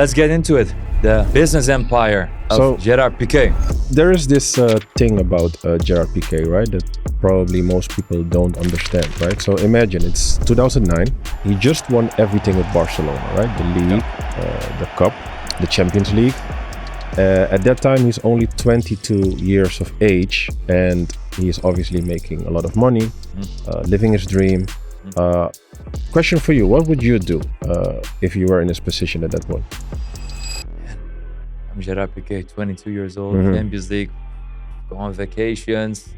let's get into it. The business empire of Gerard Piqué. There is this thing about Gerard Piqué, right? That probably most people don't understand, right? So imagine it's 2009. He just won everything with Barcelona, right? The league, the cup, the Champions League. At that time, he's only 22 years of age, and he's obviously making a lot of money, living his dream. Question for you: what would you do if you were in this position at that point? I'm Gerard Piqué, 22 years old, Champions League, go on vacations,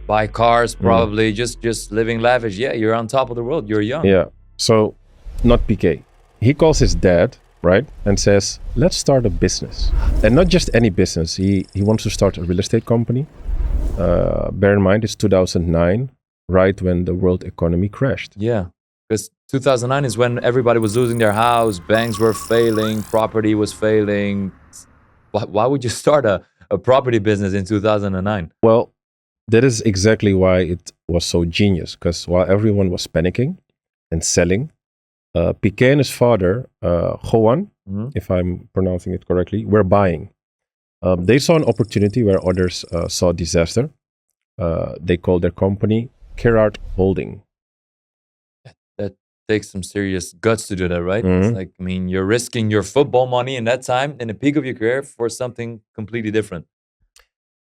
buy cars, probably just living lavish. Yeah, you're on top of the world. You're young. Yeah. So, not Piqué. He calls his dad, right, and says, "Let's start a business." And not just any business. He wants to start a real estate company. Bear in mind, it's 2009, right when the world economy crashed. Yeah, because 2009 is when everybody was losing their house, banks were failing, property was failing. Why would you start a property business in 2009? Well, that is exactly why it was so genius, because while everyone was panicking and selling, Piqué and his father, Joan, if I'm pronouncing it correctly, were buying. They saw an opportunity where others saw disaster. They called their company Kerad Holding. That takes some serious guts to do that, right? It's like, I mean, you're risking your football money in that time, in the peak of your career, for something completely different.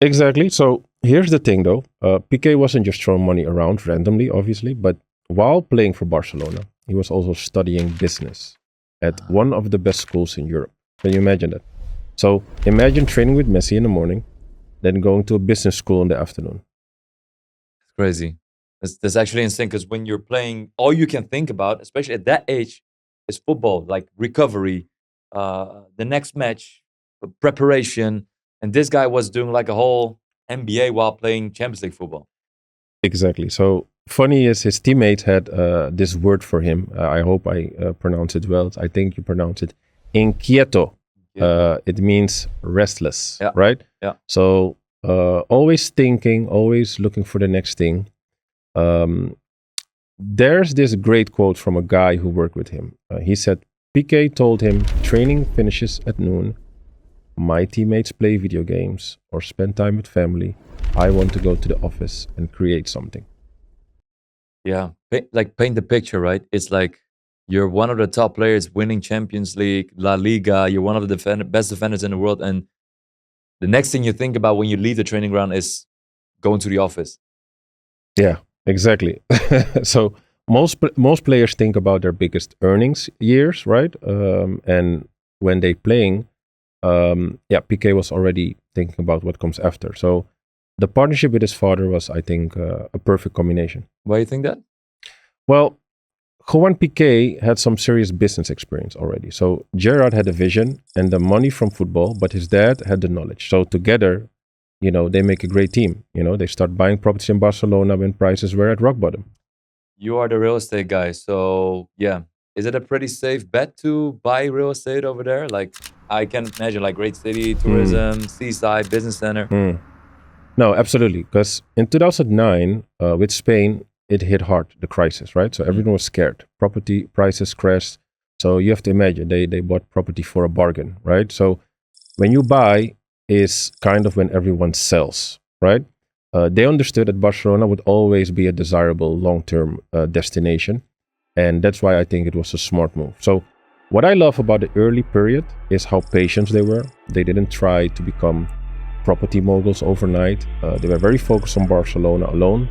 Exactly. So here's the thing, though. Piqué wasn't just throwing money around randomly, obviously, but while playing for Barcelona, he was also studying business at one of the best schools in Europe. Can you imagine that? So imagine training with Messi in the morning, then going to a business school in the afternoon. It's crazy. That's actually insane, because when you're playing, all you can think about, especially at that age, is football, like recovery, the next match, preparation. And this guy was doing like a whole MBA while playing Champions League football. Exactly. So funny is his teammate had this word for him. I hope I pronounce it well. I think you pronounce it inquieto. It means restless, right? Yeah. So always thinking, always looking for the next thing. There's this great quote from a guy who worked with him. He said, Piqué told him, training finishes at noon. My teammates play video games or spend time with family. I want to go to the office and create something. Yeah, like paint the picture, right? It's like you're one of the top players winning Champions League, La Liga. You're one of the best defenders in the world. And the next thing you think about when you leave the training ground is going to the office. Yeah, exactly. So most players think about their biggest earnings years, right? And when they're playing, Piqué was already thinking about what comes after. So the partnership with his father was, I think, a perfect combination. Why do you think that? Well, Joan Piqué had some serious business experience already. So Gerard had a vision and the money from football, but his dad had the knowledge. So together, they make a great team. They start buying properties in Barcelona when prices were at rock bottom. You are the real estate guy. So, yeah. Is it a pretty safe bet to buy real estate over there? Like, I can imagine, like, great city, tourism, seaside, business center. No, absolutely. Because in 2009, with Spain, it hit hard, the crisis, right? So everyone was scared. Property prices crashed. So you have to imagine, they bought property for a bargain, right? So when you buy is kind of when everyone sells, right? They understood that Barcelona would always be a desirable long-term destination. And that's why I think it was a smart move. So what I love about the early period is how patient they were. They didn't try to become property moguls overnight. They were very focused on Barcelona alone,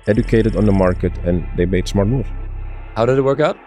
educated on the market, and they made smart moves. How did it work out?